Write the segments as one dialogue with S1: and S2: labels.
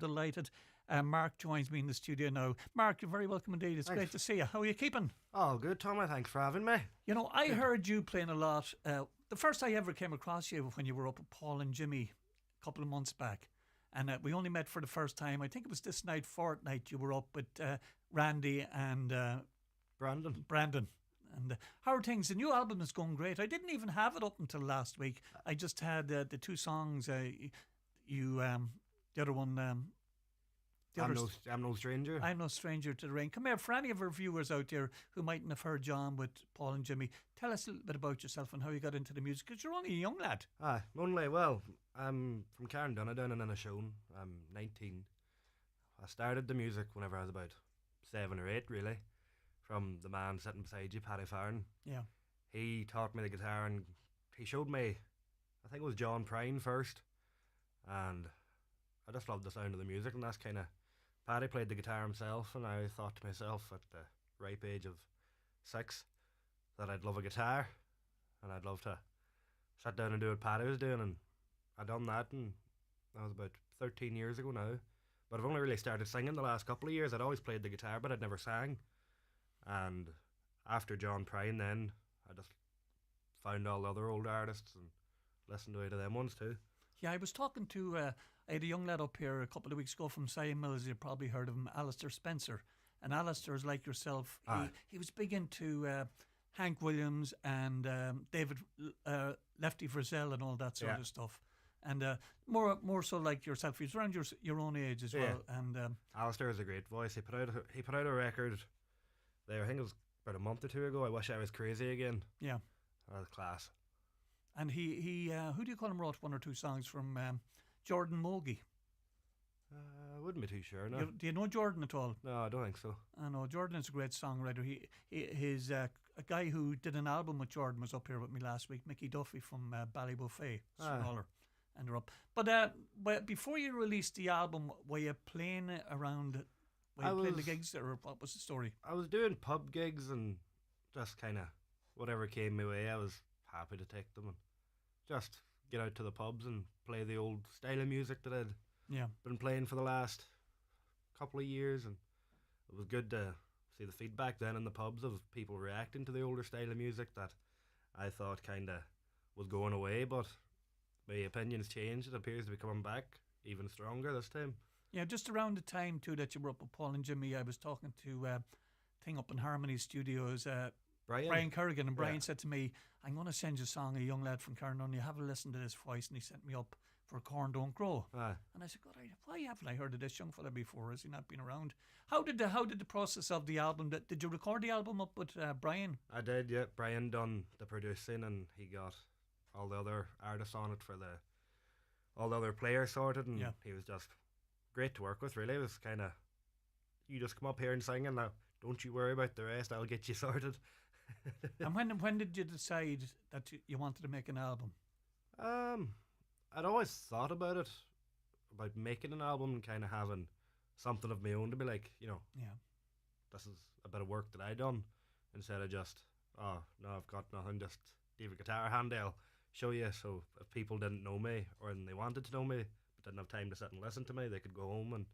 S1: delighted. Mark joins me in the studio now. Mark, you're very welcome indeed. It's great to see you. How are you keeping?
S2: Oh, good, Tommy. Thanks for having me.
S1: You know, I heard you playing a lot. The first I ever came across you when you were up with Paul and Jimmy a couple of months back. And we only met for the first time. I think it was this night, fortnight, you were up with Randy and Brandon. And how are things? The new album is going great. I didn't even have it up until last week. I just had the two songs. The other one.
S2: I'm no stranger.
S1: I'm no stranger to the rain. Come here, for any of our viewers out there who mightn't have heard John with Paul and Jimmy, tell us a little bit about yourself and how you got into the music, because you're only a young lad.
S2: I'm from Carndonagh in Inishowen. I'm 19. I started the music whenever I was about 7 or 8, really, from the man sitting beside you, Paddy Farron.
S1: Yeah.
S2: He taught me the guitar and he showed me, I think it was John Prine first, and I just loved the sound of the music, and that's kind of, Paddy played the guitar himself, and I thought to myself at the ripe age of 6 that I'd love a guitar and I'd love to sit down and do what Paddy was doing, and I done that, and that was about 13 years ago now. But I've only really started singing the last couple of years. I'd always played the guitar, but I'd never sang. And after John Prine, then I just found all the other old artists and listened to them ones too.
S1: Yeah, I was talking to I had a young lad up here a couple of weeks ago from Sion Mills. You've probably heard of him, Alistair Spencer. And Alistair's like yourself. He was big into Hank Williams and David Lefty Frizzell and all that sort of stuff. And more so like yourself. He's around your own age as well. And
S2: Alistair has a great voice. He put out a record there. I think it was about a month or two ago. I Wish I Was Crazy Again.
S1: Yeah,
S2: that was class.
S1: And he who do you call him, wrote one or two songs from Jordan Mogi.
S2: I wouldn't be too sure. No.
S1: Do you know Jordan at all?
S2: No, I don't think so.
S1: I know Jordan is a great songwriter. His a guy who did an album with Jordan was up here with me last week. Mickey Duffy from Ballybuffet, smaller, and they're up. But before you released the album, were you playing around? Playing the gigs, or what was the story?
S2: I was doing pub gigs and just kind of whatever came my way. I was happy to take them and just get out to the pubs and play the old style of music that I'd been playing for the last couple of years, and it was good to see the feedback then in the pubs of people reacting to the older style of music that I thought kind of was going away, but my opinion's changed. It appears to be coming back even stronger this time.
S1: Yeah, just around the time too that you were up with Paul and Jimmy, I was talking to thing up in Harmony Studios, Brian Kerrigan, and Brian said to me, I'm going to send you a song, a young lad from Carndonagh, you have a listen to this voice, and he sent me up for Corn Don't Grow. And I said, God, why haven't I heard of this young fella before? Has he not been around? How did the process of the album, did you record the album up with Brian?
S2: I did, yeah. Brian done the producing, and he got all the other artists on it for all the other players sorted, and he was just great to work with, really. It was kind of, you just come up here and sing, and now don't you worry about the rest, I'll get you sorted.
S1: And when did you decide that you wanted to make an album?
S2: I'd always thought about it, about making an album and kind of having something of my own to be like, this is a bit of work that I done, instead of just, oh no, I've got nothing, just leave a guitar handy, I'll show you. So if people didn't know me, or they wanted to know me but didn't have time to sit and listen to me, they could go home and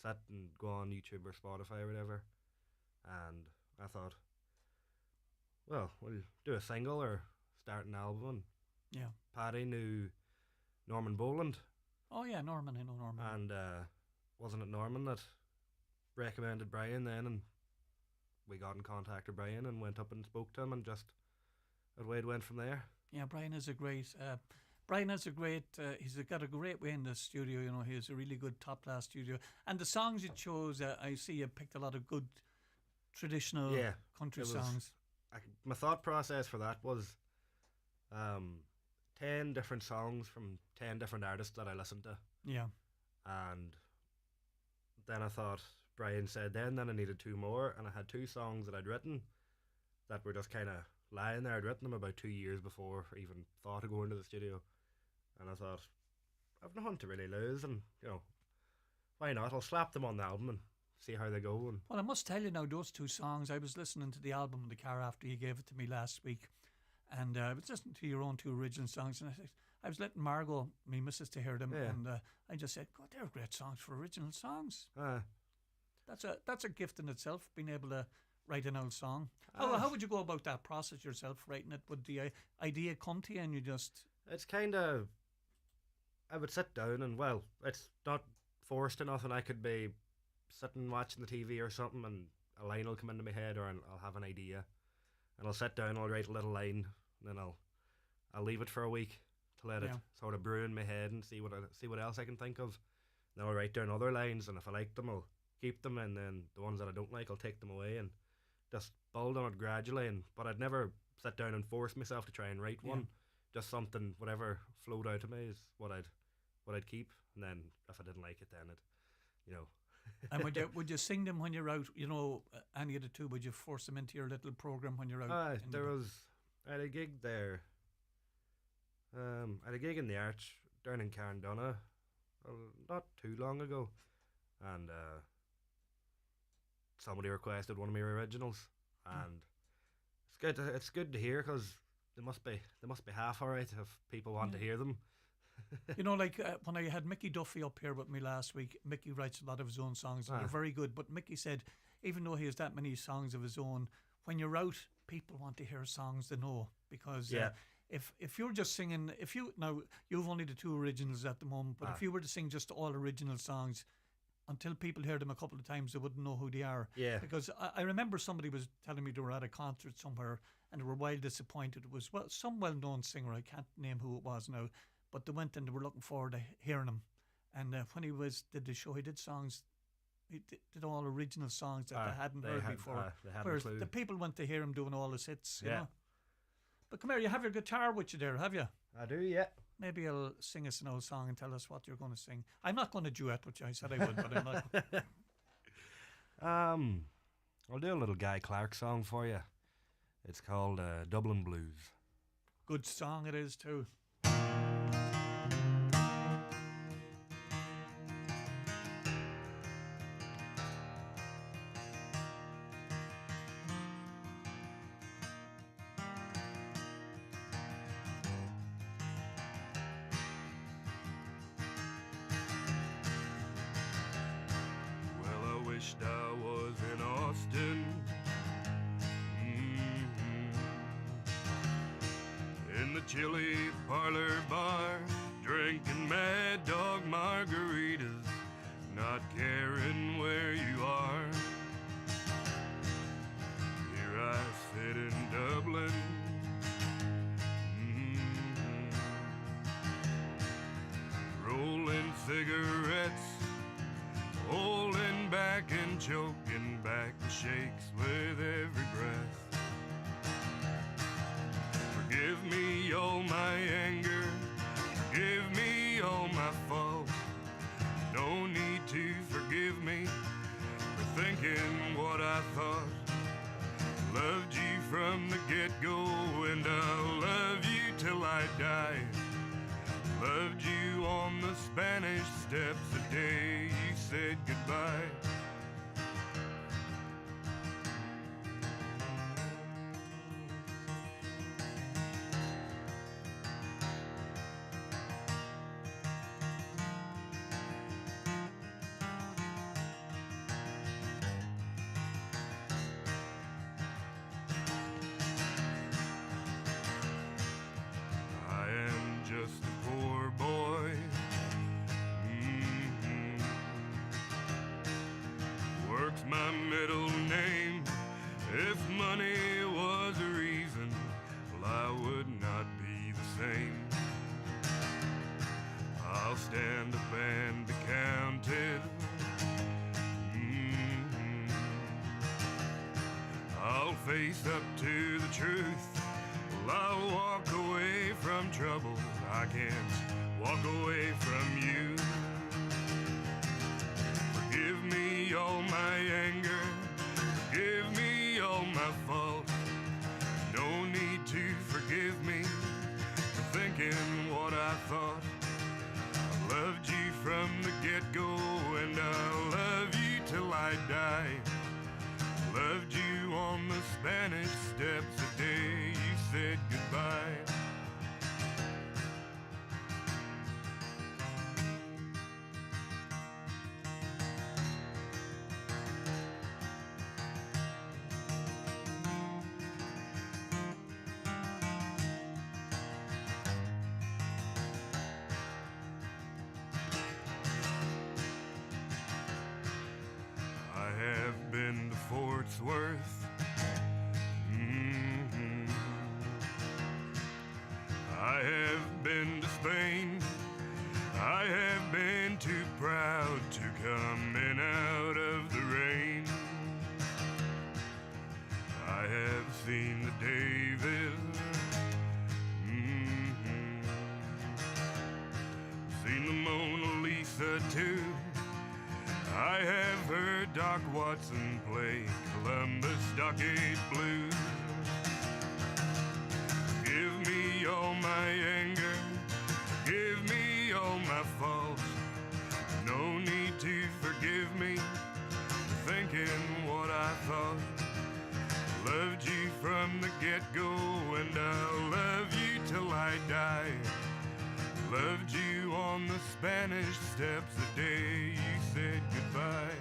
S2: sit and go on YouTube or Spotify or whatever. And I thought, well, we'll do a single or start an album. And Paddy knew Norman Boland.
S1: Oh yeah, Norman, I know Norman.
S2: And wasn't it Norman that recommended Brian then, and we got in contact with Brian and went up and spoke to him, and just away it went from there.
S1: Yeah, Brian is a great he's got a great way in the studio, you know. He has a really good top class studio, and the songs you chose, I see you picked a lot of good traditional country songs.
S2: My thought process for that was 10 different songs from 10 different artists that I listened to.
S1: Yeah.
S2: And then I thought, Brian said then I needed 2 more, and I had 2 songs that I'd written that were just kind of lying there. I'd written them about 2 years before I even thought of going to the studio, and I thought, I've nothing to really lose, and why not? I'll slap them on the album and see how they go. And
S1: well, I must tell you now, those 2 songs, I was listening to the album in the car after you gave it to me last week, and I was listening to your own 2 original songs, and I was letting Margot, my missus, to hear them,
S2: Yeah.
S1: and I just said, God, they're great songs for original songs.
S2: Uh,
S1: That's a gift in itself, being able to write an old song.
S2: Ah.
S1: How would you go about that process yourself, writing it? Would the idea come to you and you just...
S2: it's kind of, I would sit down and, well, it's not forced enough, and I could be sitting watching the TV or something, and a line will come into my head, or I'll have an idea, and I'll sit down, I'll write a little line, and then I'll leave it for a week to let it
S1: Yeah.
S2: sort of brew in my head and see what else I can think of. Then I'll write down other lines, and if I like them, I'll keep them, and then the ones that I don't like, I'll take them away and just build on it gradually. But I'd never sit down and force myself to try and write
S1: Yeah.
S2: one. Just something, whatever flowed out of me is what I'd keep, and then if I didn't like it, then it.
S1: And would you sing them when you're out? Any of the two? Would you force them into your little program when you're out?
S2: I had a gig there. I had a gig in the Arch down in Carndonna not too long ago, and somebody requested one of my originals, and it's good to hear, because they must be half alright if people want to hear them.
S1: When I had Mickey Duffy up here with me last week, Mickey writes a lot of his own songs, and they're very good. But Mickey said, even though he has that many songs of his own, when you're out, people want to hear songs they know, because if you're just singing, you've only the two originals at the moment, but if you were to sing just all original songs, until people hear them a couple of times, they wouldn't know who they are.
S2: Yeah.
S1: Because I remember somebody was telling me they were at a concert somewhere and they were wild disappointed. It was some well-known singer, I can't name who it was now, but they went and they were looking forward to hearing him. And when he did the show, he did songs. He did all original songs that they hadn't heard before.
S2: They hadn't
S1: Whereas
S2: a clue.
S1: the people went to hear him doing all his hits. You
S2: Yeah.
S1: know? But come here, you have your guitar with you there, have you?
S2: I do, yeah.
S1: Maybe you'll sing us an old song and tell us what you're going to sing. I'm not going to duet with you. I said I would, but I'm not.
S2: I'll do a little Guy Clark song for you. It's called Dublin Blues.
S1: Good song it is too.
S3: Wished I was in Austin, in the chilly parlor bar, drinking Mad Dog margaritas, not caring where you are. Here I sit in Dublin, rolling cigarettes, holding back and choking back the shakes with every breath. Forgive me all my anger, forgive me all my fault. No need to forgive me for thinking what I thought. Loved you from the get-go, and I'll love you till I die. Loved you on the Spanish Steps the day you said goodbye. I am just a poor boy. Work's my middle name. If money was a reason, well, I would not be the same. I'll stand up and be counted. I'll face up to the truth. Well, I'll walk away from trouble. I can't walk away from you. Forgive me all my anger, forgive me all my fault. No need to forgive me for thinking what I thought. I loved you from the get-go, and I'll love you till I die. Loved you on the Spanish Steps the day you said goodbye. it's worth. Mhm. I have been to Spain. I have been too proud to come in out of the rain. I have seen the David. Mhm. Seen the Mona Lisa too. I have heard Doc Watson play Columbus Stockade Blues. Give me all my anger, give me all my faults. No need to forgive me for thinking what I thought. Loved you from the get-go and I'll love you till I die. Loved you on the Spanish Steps the day you said goodbye.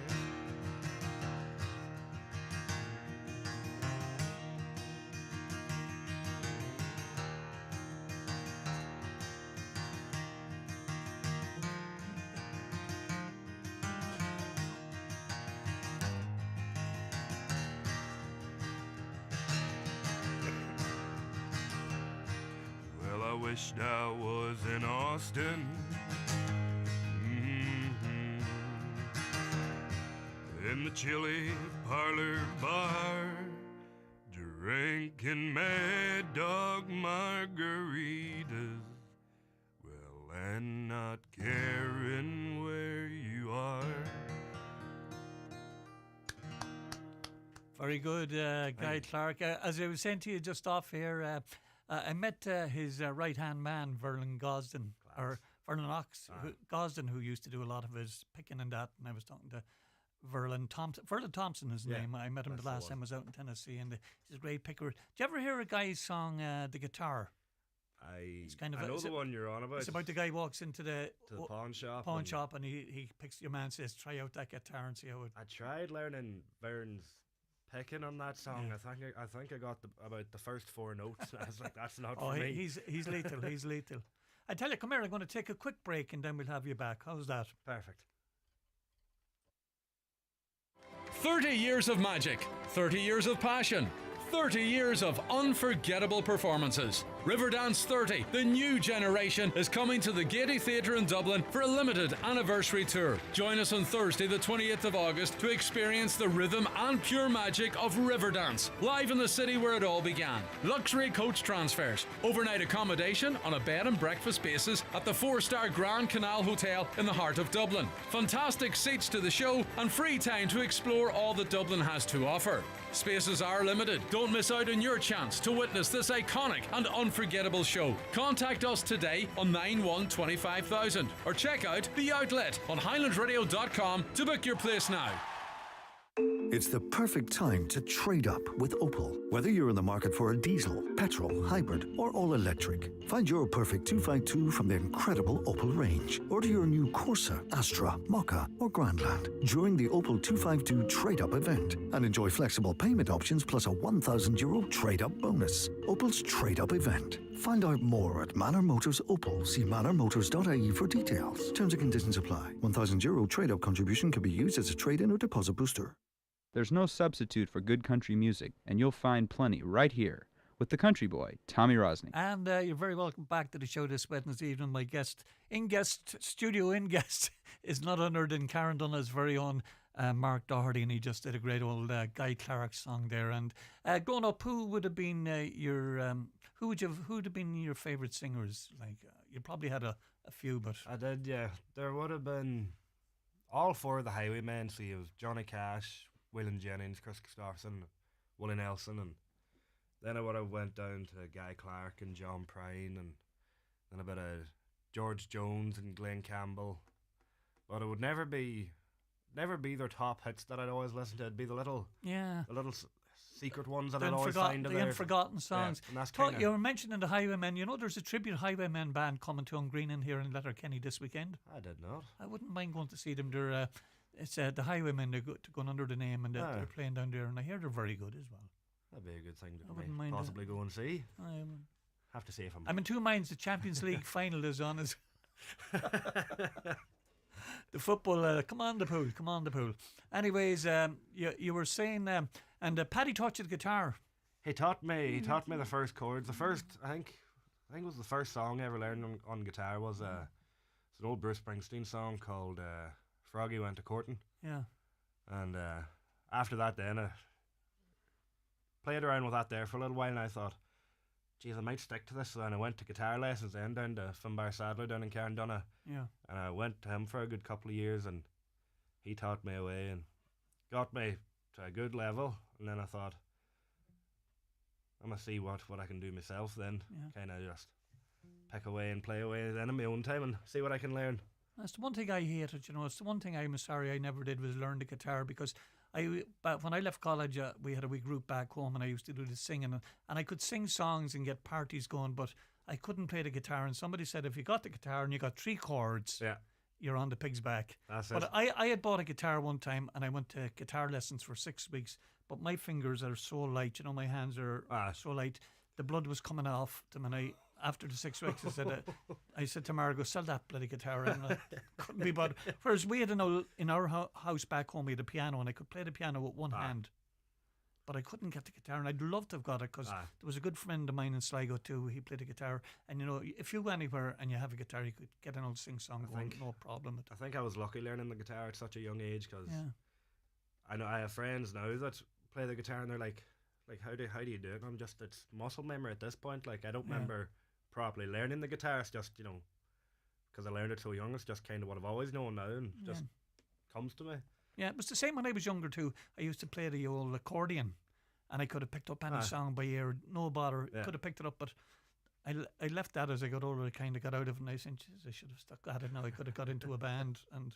S3: Well, I wished I was in Austin. Mhm. In the chilly parlor bar, drinking Mad Dog margaritas. Well, and not caring where you are.
S1: Very good, Guy Clark. As I was saying to you just off here, I met his right-hand man, Verlin Gosden, or Verlin Gosden, who used to do a lot of his picking and that, and I was talking to Verlin Thompson. Verlin Thompson is his name. I met him the last time I was out in Tennessee, and he's a great picker. Do you ever hear a guy's song, The Guitar? It's kind of
S2: I know the one you're on about.
S1: It's about the guy walks into the
S2: pawn shop.
S1: And he picks, your man says, try out that guitar and see how it...
S2: I tried learning Vern's picking on that song.
S1: Yeah.
S2: I think I got about the first 4 notes. I was like, that's not
S1: Oh,
S2: for me.
S1: he's lethal. He's lethal. I tell you, come here. I'm going to take a quick break and then we'll have you back. How's that?
S2: Perfect.
S4: 30 years of magic, 30 years of passion, 30 years of unforgettable performances. Riverdance 30, the new generation, is coming to the Gaiety Theatre in Dublin for a limited anniversary tour. Join us on Thursday the 28th of August to experience the rhythm and pure magic of Riverdance, live in the city where it all began. Luxury coach transfers, overnight accommodation on a bed and breakfast basis at the 4-star Grand Canal Hotel in the heart of Dublin. Fantastic seats to the show and free time to explore all that Dublin has to offer. Spaces are limited. Don't miss out on your chance to witness this iconic and unforgettable show. Contact us today on 9125,000 or check out The Outlet on highlandradio.com to book your place now.
S5: It's the perfect time to trade up with Opel. Whether you're in the market for a diesel, petrol, hybrid, or all-electric, find your perfect 252 from the incredible Opel range. Order your new Corsa, Astra, Mokka, or Grandland during the Opel 252 trade-up event and enjoy flexible payment options plus a €1,000 trade-up bonus. Opel's trade-up event. Find out more at Manor Motors Opel. See manormotors.ie for details. Terms and conditions apply. €1,000 trade-up contribution can be used as a trade-in or deposit booster.
S6: There's no substitute for good country music, and you'll find plenty right here with the country boy, Tommy Rosney.
S1: And you're very welcome back to the show this Wednesday evening. My studio in guest is not other than Karen Dunna's very own Mark Doherty, and he just did a great old Guy Clark song there. And growing up, who would have been who would have been your favourite singers? Like you probably had a few, but
S2: I did, yeah. There would have been all 4 of the Highwaymen. So you have Johnny Cash, Waylon Jennings, Chris Christopherson, Willie Nelson, and then I would have went down to Guy Clark and John Prine, and then a bit of George Jones and Glenn Campbell. But it would never be their top hits that I'd always listen to. It'd be the little secret ones that I'd always find in
S1: the
S2: there.
S1: unforgotten songs.
S2: Yeah, and that's kinda,
S1: you were mentioning the Highwaymen. You know, there's a tribute Highwaymen band coming to Green in here in Letterkenny this weekend.
S2: I did not.
S1: I wouldn't mind going to see them. They're it's the Highwaymen. They're going under the name, and they're playing down there, and I hear they're very good as well.
S2: That'd be a good thing
S1: I wouldn't
S2: to
S1: mind
S2: possibly go and see.
S1: I'm
S2: Have to see if
S1: in 2 minds. The Champions League final is on. The football, come on the pool. Anyways, you were saying And Paddy taught you the guitar.
S2: He taught me the first chords. The first, I think it was the first song I ever learned on guitar was it's an old Bruce Springsteen song called Froggy Went to Courting.
S1: Yeah.
S2: And after that then I played around with that there for a little while, and I thought, geez, I might stick to this. So then I went to guitar lessons then down to Finbar Sadler down in Carndonagh.
S1: Yeah.
S2: And I went to him for a good couple of years, and he taught me away and got me to a good level. And then I thought, I'm going to see what I can do myself then.
S1: Yeah.
S2: Kind of just pick away and play away then in my own time and see what I can learn.
S1: That's the one thing I hated, you know. It's the one thing I'm sorry I never did was learn the guitar, because but when I left college, we had a wee group back home, and I used to do the singing, and I could sing songs and get parties going, but I couldn't play the guitar. And somebody said, if you got the guitar and you got 3 chords,
S2: Yeah.
S1: you're on the pig's back.
S2: That's
S1: But
S2: it.
S1: I had bought a guitar one time, and I went to guitar lessons for 6 weeks, but my fingers are so light, you know, my hands are so light. The blood was coming off them, and after the 6 weeks, I said to Margot, sell that bloody guitar. And I couldn't be bothered. Whereas we had in our house back home, we had a piano, and I could play the piano with one hand, but I couldn't get the guitar. And I'd love to have got it, because there was a good friend of mine in Sligo too. He played the guitar, and you know, if you go anywhere and you have a guitar, you could get an old sing song going, no problem.
S2: I think I was lucky learning the guitar at such a young age, because I know I have friends now that play the guitar and they're like how do you do it? And I'm just, it's muscle memory at this point. Like, I don't remember properly learning the guitar. It's just, you know, because I learned it so young, it's just kind of what I've always known now, and just comes to me.
S1: Yeah, it was the same when I was younger too. I used to play the old accordion, and I could have picked up any song by ear, no bother. Could have picked it up, but I left that as I got older. I kind of got out of it, and I said, "Jeez, I should have stuck at it now. I could have got into a band." And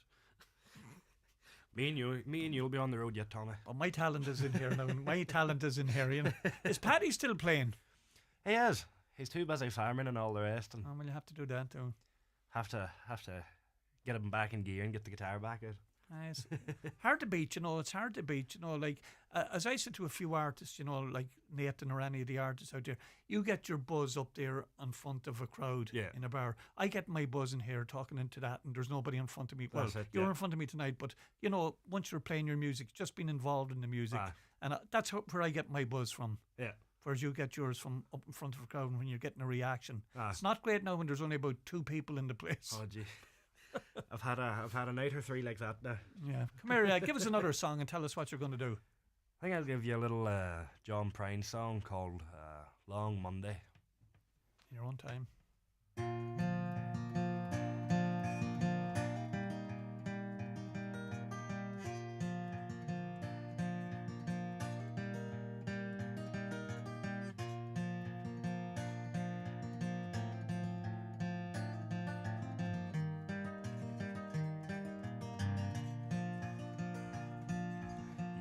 S2: me and you'll be on the road yet, Tommy.
S1: But my talent is in here now. My talent is in here. You know, is Paddy still playing?
S2: He is. He's too busy farming and all the rest, and
S1: well, you have to do that too.
S2: Have to get him back in gear and get the guitar back out.
S1: It's hard to beat, you know. It's hard to beat, you know. Like as I said to a few artists, you know, like Nathan or any of the artists out there, you get your buzz up there in front of a crowd in a bar. I get my buzz in here talking into that, and there's nobody in front of me. Well, you're in front of me tonight, but you know, once you're playing your music, just being involved in the music, and that's where I get my buzz from. Yeah. Whereas you get yours from up in front of a crowd when you're getting a reaction. It's not great now when there's only about 2 people in the place.
S2: Oh gee. I've had a night or 3 like that now.
S1: Yeah. Come here, give us another song and tell us what you're going to do.
S2: I think I'll give you a little John Prine song called Long Monday.
S1: Your own time.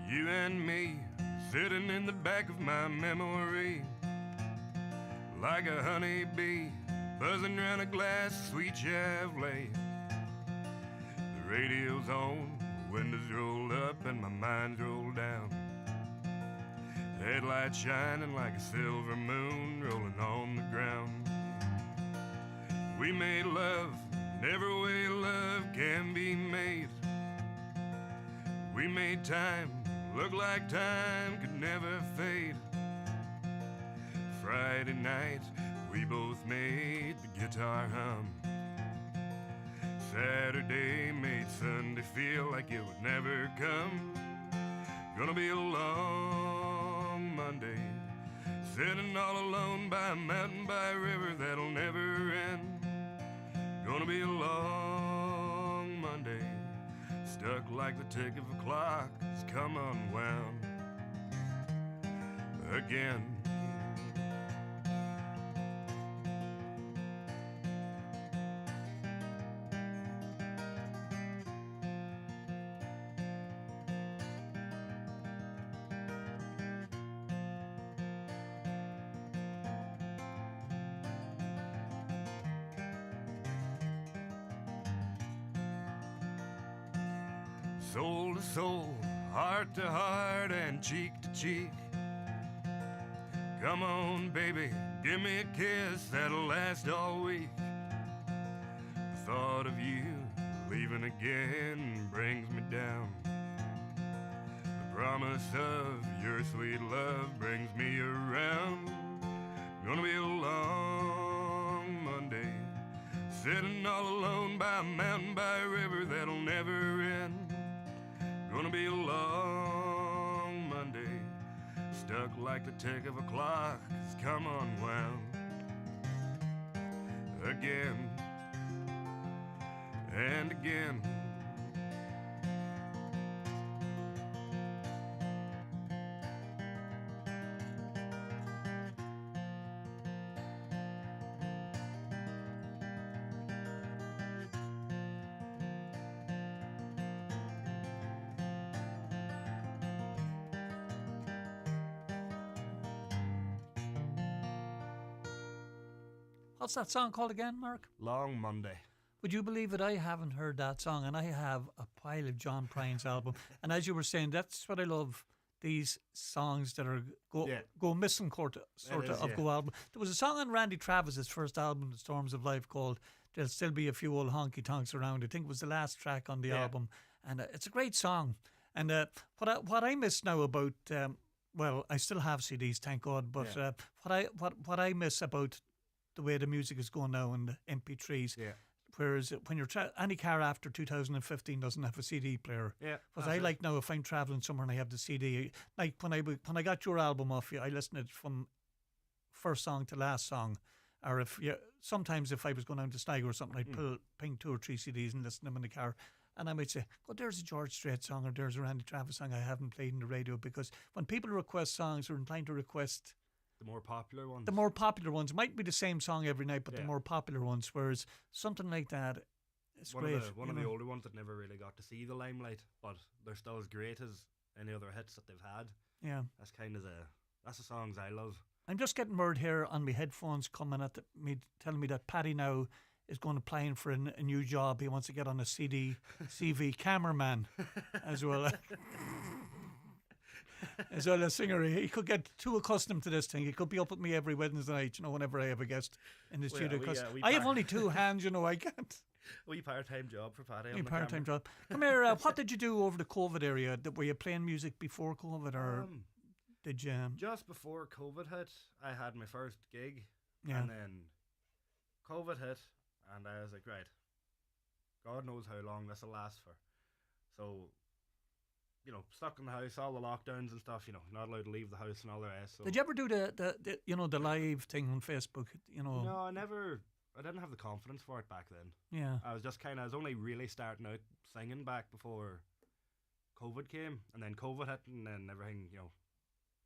S3: You and me, sitting in the back of my memory, like a honeybee, buzzing around a glass of sweet Chevrolet. The radio's on, the windows rolled up and my mind's rolled down. Headlights shining like a silver moon rolling on the ground. We made love, and every way love can be made. We made time look like time could never fade. Friday night, we both made the guitar hum. Saturday made Sunday feel like it would never come. Gonna be a long Monday, sitting all alone by a mountain, by a river that'll never end. Gonna be a long Monday, stuck like the tick of a clock that's come unwound again. Soul to soul, heart to heart, and cheek to cheek. Come on, baby, give me a kiss that'll last all week. The thought of you leaving again brings me down. The promise of your sweet love brings me around. Gonna be a long Monday, sitting all alone by a mountain, by a river that'll never end. Gonna be a long Monday, stuck like the tick of a clock that's come unwound. Again and again.
S1: What's that song called again, Mark?
S2: Long Monday.
S1: Would you believe it? I haven't heard that song, and I have a pile of John Prine's album. And as you were saying, that's what I love. These songs that are go missing sort of go album. There was a song on Randy Travis's first album, The Storms of Life, called "There'll Still Be a Few Old Honky Tonks Around." I think it was the last track on the album, and it's a great song. And what I miss now about well, I still have CDs, thank God. But what I miss about the way the music is going now in the MP3s.
S2: Yeah.
S1: Whereas when you're any car after 2015 doesn't have a CD player.
S2: Yeah.
S1: But I like now if I'm travelling somewhere and I have the CD, like when I got your album off you, I listened to it from first song to last song. Or sometimes if I was going down to Sligo or something, I'd ping 2 or 3 CDs and listen to them in the car. And I might say, oh, there's a George Strait song or there's a Randy Travis song I haven't played in the radio. Because when people request songs, they're inclined to request
S2: the more popular ones.
S1: The more popular ones might be the same song every night, but the more popular ones. Whereas something like that is great.
S2: One of the older ones that never really got to see the limelight, but they're still as great as any other hits that they've had.
S1: Yeah,
S2: that's the songs I love.
S1: I'm just getting word here on my headphones coming at me, telling me that Paddy now is going applying for a new job. He wants to get on a CV cameraman as well. As well as singer, he could get too accustomed to this thing. He could be up with me every Wednesday night, whenever I have a guest in the studio. Because I have only 2 hands, I can't.
S2: Wee part-time job for Paddy.
S1: Wee part-time job. Come here. What did you do over the COVID area? Were you playing music before COVID, or did you?
S2: Just before COVID hit, I had my first gig,
S1: Yeah.
S2: and then COVID hit, and I was like, right, God knows how long this will last for. So, stuck in the house, all the lockdowns and stuff, not allowed to leave the house and all the rest. So.
S1: Did you ever do the live thing on Facebook?
S2: No, I didn't have the confidence for it back then.
S1: Yeah.
S2: I was only really starting out singing back before COVID came, and then COVID hit, and then everything,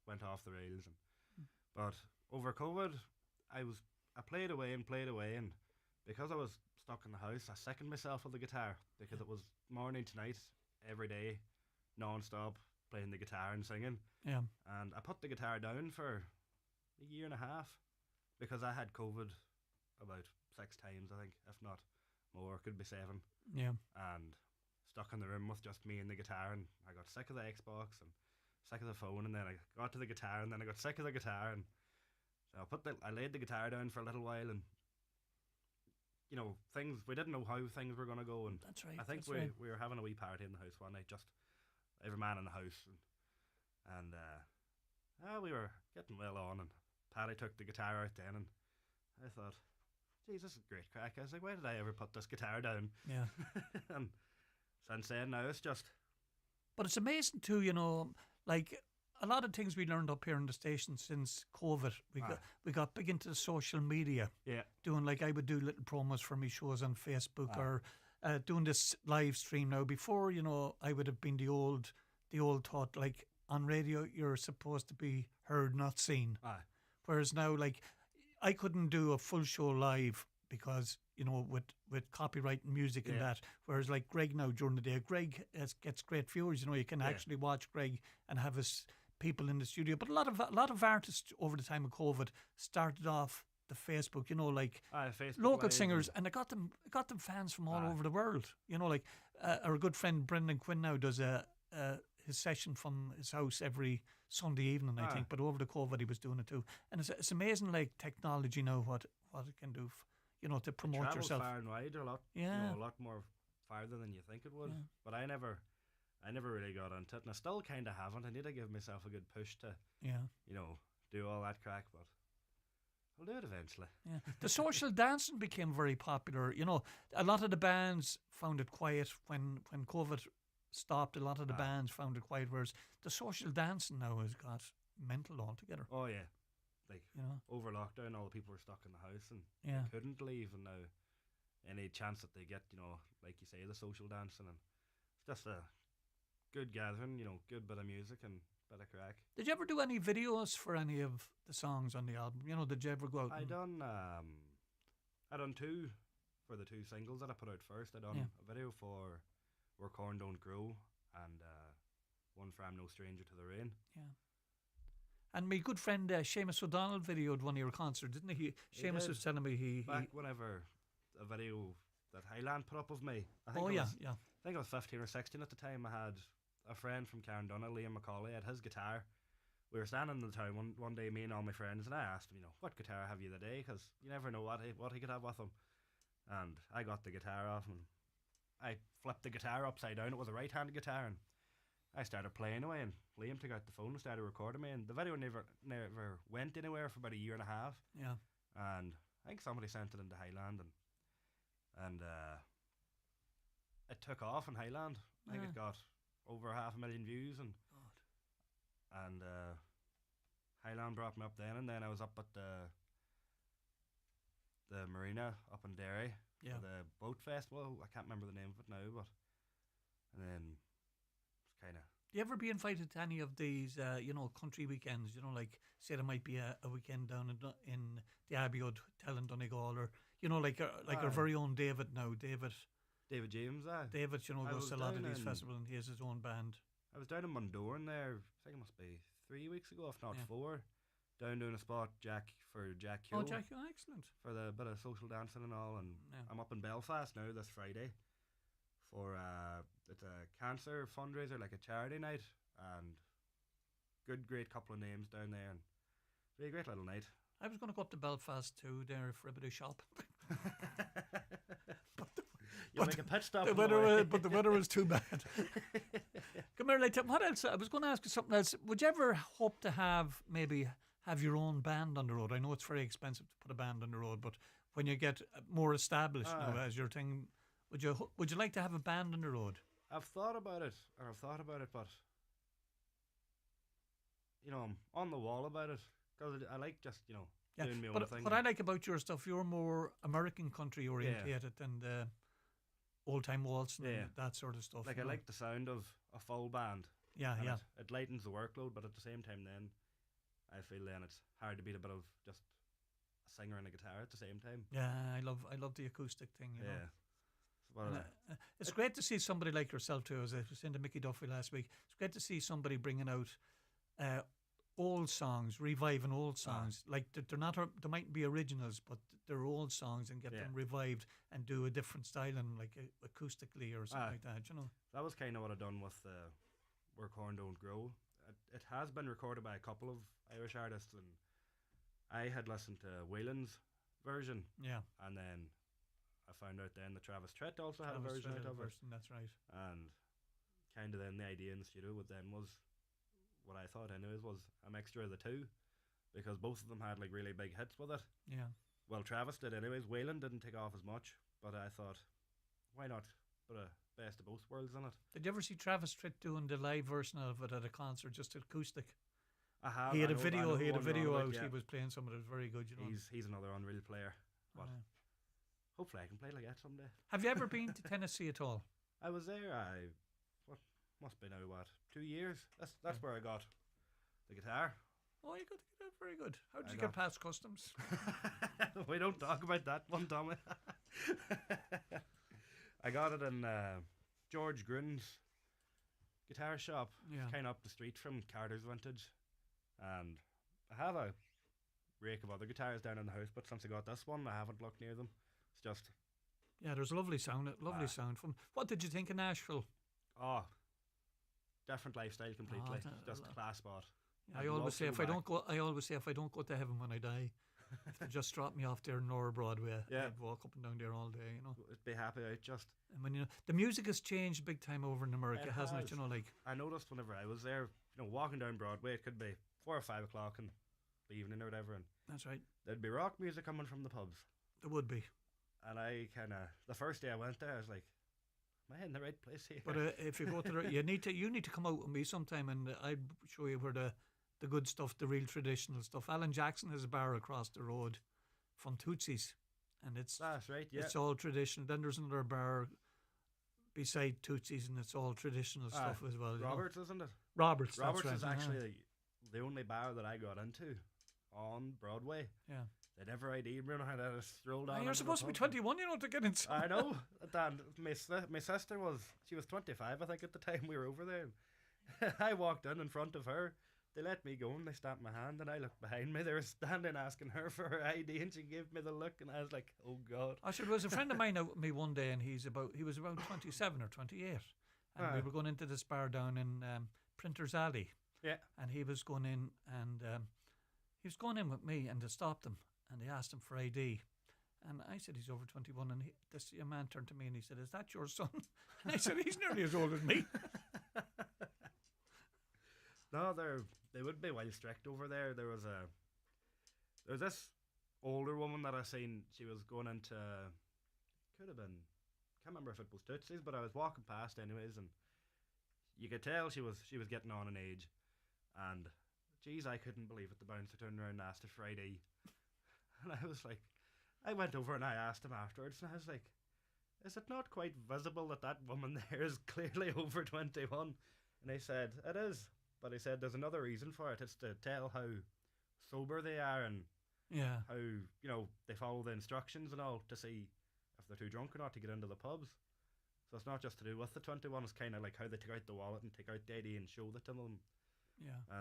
S2: went off the rails. But over COVID, I played away, and because I was stuck in the house, I sickened myself with the guitar, because it was morning to night, every day, non-stop, playing the guitar and singing.
S1: Yeah.
S2: And I put the guitar down for a year and a half, because I had COVID about 6 times, I think, if not more, could be 7.
S1: Yeah.
S2: And stuck in the room with just me and the guitar, and I got sick of the Xbox and sick of the phone, and then I got to the guitar, and then I got sick of the guitar, and so I laid the guitar down for a little while, and we didn't know how things were going to go, and
S1: that's right.
S2: I think we were having a wee party in the house one night, just every man in the house, and we were getting well on, and Paddy took the guitar out then, and I thought, geez, this is great crack. I was like, why did I ever put this guitar down?
S1: Yeah.
S2: And since then, now it's just.
S1: But it's amazing too, like a lot of things we learned up here in the station since COVID. We got big into social media.
S2: Yeah.
S1: Doing, like, I would do little promos for me shows on Facebook, or doing this live stream now. Before, I would have been the old thought, like, on radio you're supposed to be heard, not seen. Whereas now, like, I couldn't do a full show live because, with copyright and music and that. Whereas, like, Greg now during the day, Greg gets great viewers. You can actually watch Greg and have his people in the studio. But a lot of artists over the time of COVID started off the Facebook, like
S2: Facebook
S1: local
S2: Live
S1: singers, and it got them fans from all over the world. Like our good friend Brendan Quinn now does his session from his house every Sunday evening, I think. But over the COVID, he was doing it too, and it's amazing, like, technology now, what it can do, to promote yourself.
S2: Far and wide, a lot, a lot more farther than you think it would.
S1: Yeah.
S2: But I never I never really got into it, and I still kind of haven't. I need to give myself a good push to,
S1: Yeah.
S2: do all that crack, but I'll do it eventually.
S1: Yeah. The social dancing became very popular. A lot of the bands found it quiet when COVID stopped. A lot of the bands found it quiet, whereas the social dancing now has got mental altogether.
S2: Oh yeah, like over lockdown, all the people were stuck in the house and
S1: Yeah.
S2: they couldn't leave, and now any chance that they get, like you say, the social dancing, and it's just a good gathering, good bit of music and bit of crack.
S1: Did you ever do any videos for any of the songs on the album? Did you ever go out?
S2: I done two for the two singles that I put out first. I done a video for Where Corn Don't Grow and one for I'm No Stranger to the Rain.
S1: Yeah. And my good friend Seamus O'Donnell videoed one of your concerts, didn't he? Seamus was telling me he
S2: whenever a video that Highland put up of me. I think I think I was 15 or 16 at the time. I had a friend from Carndonagh, Liam McCauley, had his guitar. We were standing in the town one day, me and all my friends, and I asked him, what guitar have you today? Because you never know what he could have with him. And I got the guitar off, and I flipped the guitar upside down. It was a right-handed guitar, and I started playing away, and Liam took out the phone and started recording me, and the video never went anywhere for about a year and a half.
S1: Yeah.
S2: And I think somebody sent it into Highland, and it took off in Highland. I think it got over 500,000 views, and Highland brought me up then, and then I was up at the marina up in Derry, for the boat festival. I can't remember the name of it now, but and then it's kind of.
S1: Do you ever be invited to any of these, country weekends? Like say there might be a weekend down in the Abbey Hotel in Donegal, or like our very own David now, David
S2: James.
S1: David, goes to a lot of these festivals, and he has his own band.
S2: I was down in Mundoran there. I think it must be 3 weeks ago, if not 4. Down doing a spot Jack Hill.
S1: Oh, Jack, excellent.
S2: For the bit of social dancing and all, and I'm up in Belfast now this Friday for it's a cancer fundraiser, like a charity night, and great couple of names down there, and really great little night.
S1: I was going to go up to Belfast too there for a bit of shopping.
S2: You'll make a pit stop.
S1: But the weather was too bad. Come here, later. What else? I was going to ask you something else. Would you ever hope to have your own band on the road? I know it's very expensive to put a band on the road, but when you get more established now as your thing, would you like to have a band on the road?
S2: I've thought about it, but I'm on the wall about it, because I like just doing my own thing.
S1: What I like about your stuff, you're more American country orientated than the old time waltz and that sort of stuff.
S2: Like I like the sound of a full band.
S1: Yeah.
S2: It lightens the workload, but at the same time, then I feel then it's hard to beat a bit of just a singer and a guitar at the same time.
S1: Yeah, I love the acoustic thing. You know.
S2: Well,
S1: it's great to see somebody like yourself too. As I was saying to Mickey Duffy last week, it's great to see somebody bringing out old songs, reviving old songs. Like they're not, they might be originals, but they're old songs, and get them revived and do a different styling, like acoustically or something like that.
S2: That was kind of what I done with Where Corn Don't Grow. It has been recorded by a couple of Irish artists, and I had listened to Whelan's version.
S1: Yeah,
S2: and then I found out then that Travis Tritt also had a version out of it.
S1: That's right.
S2: And kind of then the idea in the studio with them was, what I thought anyways, was a mixture of the two, because both of them had like really big hits with it.
S1: Yeah.
S2: Well, Travis did anyways. Whelan didn't take off as much, but I thought, why not put a best of both worlds in it?
S1: Did you ever see Travis Tritt doing the live version of it at a concert, just acoustic?
S2: I have.
S1: He had a video out.
S2: Yeah.
S1: He was playing some of it. It was very good.
S2: He's another unreal player. But hopefully I can play like that someday.
S1: Have you ever been to Tennessee at all?
S2: I was there. What must be now 2 years? That's where I got the guitar.
S1: Oh, you got the guitar. Very good. How did you get past customs?
S2: We don't talk about that one, Tommy. I got it in George Grunn's guitar shop.
S1: Yeah.
S2: Kind of up the street from Carter's Vintage. And I have a rake of other guitars down in the house, but since I got this one, I haven't looked near them. It's just...
S1: Yeah, there's a lovely sound. Sound from. What did you think of Nashville?
S2: Oh, different lifestyle completely. Just a class spot.
S1: I always say if I don't go to heaven when I die. If they just dropped me off there in Lower Broadway,
S2: Yeah.
S1: I'd walk up and down there all day, you know.
S2: I'd be happy out just.
S1: And when the music has changed big time over in America,
S2: It
S1: hasn't it?
S2: has.
S1: You know, like
S2: I noticed whenever I was there, walking down Broadway, it could be 4 or 5 o'clock in the evening or whatever, and
S1: that's right.
S2: there'd be rock music coming from the pubs.
S1: There would be,
S2: And I kind of, the first day I went there, I was like, am I in the right place here?
S1: but if you go to you need to come out with me sometime, and I'd show you where the good stuff, the real traditional stuff. Alan Jackson has a bar across the road from Tootsie's, and
S2: That's right, yeah.
S1: it's all traditional. Then there's another bar beside Tootsie's, and it's all traditional stuff as well. you know.
S2: Roberts, isn't it?
S1: Roberts.
S2: Roberts
S1: that's
S2: is
S1: right,
S2: actually the only bar that I got into on Broadway.
S1: yeah.
S2: They never ID'd me, and I had to stroll down.
S1: You're
S2: into the
S1: supposed to be
S2: pub.
S1: 21, to get inside.
S2: I know. Dan, my sister was 25, I think, at the time we were over there. I walked in front of her. They let me go and they stamped my hand, and I looked behind me. They were standing asking her for her ID, and she gave me the look, and I was like, "Oh God!"
S1: There was a friend of mine out with me one day, and he was about 27 or 28, and we were going into this bar down in Printers Alley,
S2: Yeah.
S1: and he was going in, and he was going in with me, and they stopped him, and they asked him for ID. And I said, he's over 21, and this young man turned to me and he said, "Is that your son?" And I said, "He's nearly as old as me."
S2: No, they would be well strict over there. There was this older woman that I seen. She was going into, could have been, can't remember if it was Tootsie's, but I was walking past anyways, and you could tell she was getting on in age. And geez, I couldn't believe it. The bouncer turned around and asked her for ID, and I was like, I went over and I asked him afterwards, and I was like, "Is it not quite visible that woman there is clearly over 21?" And he said, "It is." But he said there's another reason for it. It's to tell how sober they are and
S1: Yeah.
S2: how, they follow the instructions and all to see if they're too drunk or not to get into the pubs. So it's not just to do with the 21, it's kind of like how they take out the wallet and take out the ID and show that to them.
S1: Yeah.
S2: But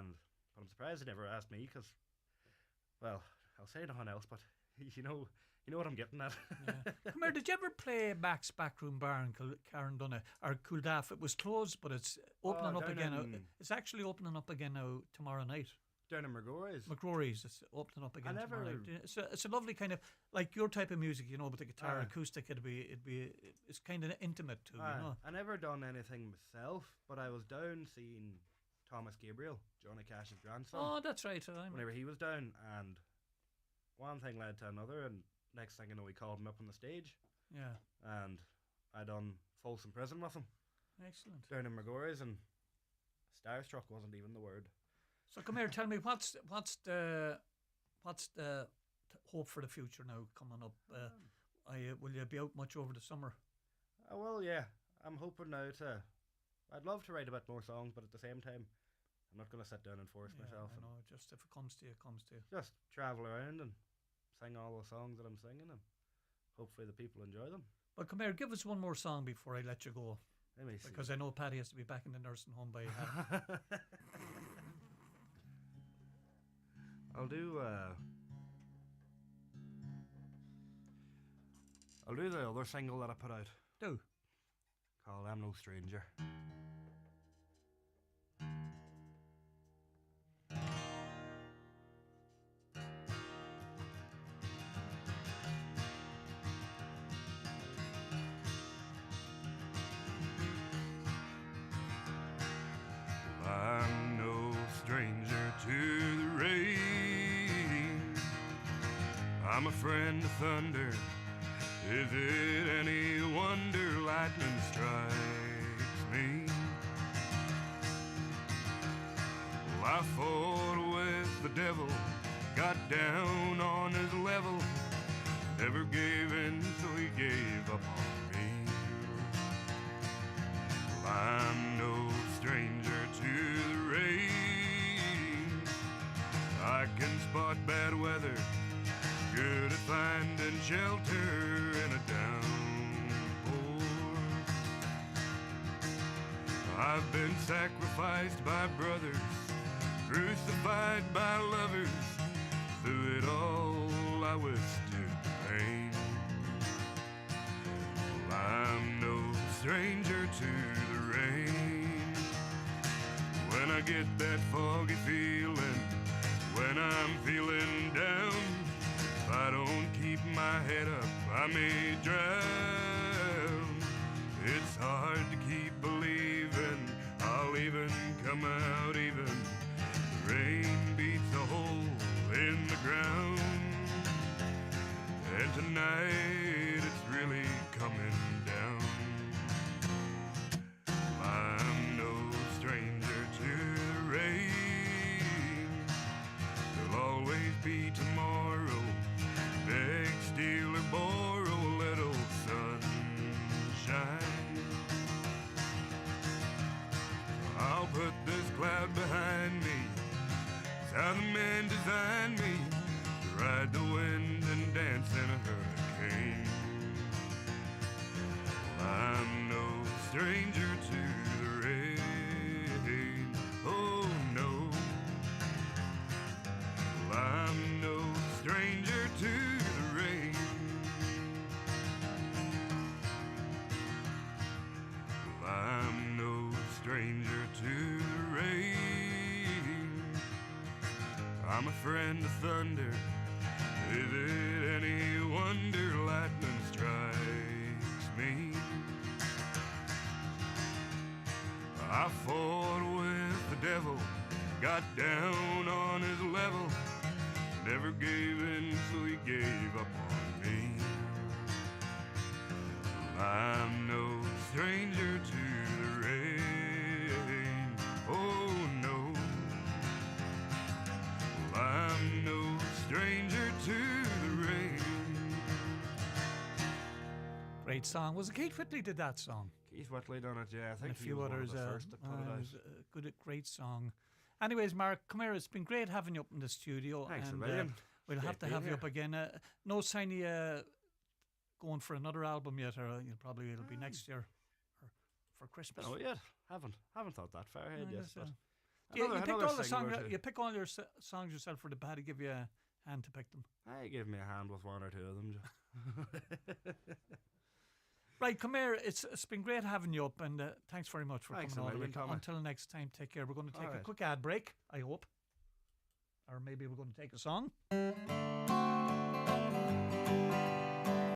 S2: I'm surprised they never asked me because, well, I'll say nothing else, but you know what I'm getting at.
S1: Yeah. Come here, did you ever play Mac's Backroom Bar in Carndonagh or Cooldaff? It was closed, but it's opening up
S2: down
S1: again.
S2: in-
S1: It's actually opening up again now tomorrow night.
S2: Down in McGrory's.
S1: McRory's is opening up again tomorrow
S2: never-
S1: night. It's a lovely kind of like your type of music, with the guitar
S2: Aye.
S1: acoustic. It's kind of intimate too,
S2: I never done anything myself, but I was down seeing Thomas Gabriel, Johnny Cash's grandson.
S1: Oh, that's right.
S2: Whenever he was down, and one thing led to another, and next thing I know, he called me up on the stage,
S1: Yeah,
S2: and I done Folsom Prison with him
S1: excellent.
S2: down in McGorry's, and starstruck wasn't even the word.
S1: So come here, tell me what's the hope for the future now coming up? Will you be out much over the summer?
S2: Well, yeah, I'm hoping now to. I'd love to write a bit more songs, but at the same time, I'm not going to sit down and force myself.
S1: I
S2: And
S1: know. Just if it comes to you, it comes to you.
S2: just travel around and sing all the songs that I'm singing, and hopefully the people enjoy them.
S1: But come here, give us one more song before I let you go,
S2: Let me see.
S1: because I know Paddy has to be back in the nursing home by half.
S2: I'll do the other single that I put out
S1: Do.
S2: called "I'm No Stranger."
S3: I'm no stranger to the rain. I'm a friend of thunder. Is it any wonder lightning strikes me? Well, I fought with the devil, got down on his level, never gave in till he gave up on me. Well, I'm no stranger to the rain. I can spot bad weather, good at finding shelter in a downpour. I've been sacrificed by brothers, crucified by lovers. Through it all, I withstood the pain. Well, I'm no stranger to the rain. When I get that foggy feeling, when I'm feeling down, I don't keep my head up, I may drown. It's hard to keep believing I'll even come out even. The rain beats a hole in the ground, and tonight it's really coming down. I'm no stranger to the rain. There'll always be tomorrow. Beg, steal, or borrow a little sunshine. I'll put this cloud behind me. It's how the men designed me to ride the wind and dance in a hurricane. I'm no stranger to the rain. Oh no. I'm no stranger to the rain. I'm no stranger to the rain. I'm a friend of thunder. Is it any wonder lightning strikes me? I fought with the devil, got down on his level, never gave in, so he gave up on me. I'm no stranger to the rain. Oh no. I'm no stranger to the rain.
S1: Great song. Was it Keith Whitley did that song?
S2: Keith Whitley done it, yeah. I
S1: And
S2: think
S1: a few others.
S2: the first that put it
S1: it
S2: out.
S1: was a good, great song. Anyways, Mark, come here. It's been great having you up in the studio.
S2: Thanks a
S1: and,
S2: million.
S1: we'll
S2: Great
S1: have to
S2: being
S1: have you
S2: here.
S1: up again. No sign of you going for another album yet, or it'll be next year or for Christmas.
S2: Oh yeah, haven't thought that far ahead yet.
S1: Yes,
S2: But
S1: you picked
S2: another
S1: all the
S2: single
S1: songs.
S2: or two.
S1: You pick all your songs yourself, for the bad to give you a hand to pick them.
S2: I give me a hand with one or two of them.
S1: Right, come here. It's been great having you up, and thanks very much for
S2: Thanks
S1: coming
S2: a
S1: all the way.
S2: million, Tommy.
S1: Until next time, take care. We're going to take
S2: All
S1: a
S2: right.
S1: quick ad break, I hope, or maybe we're going to take a song.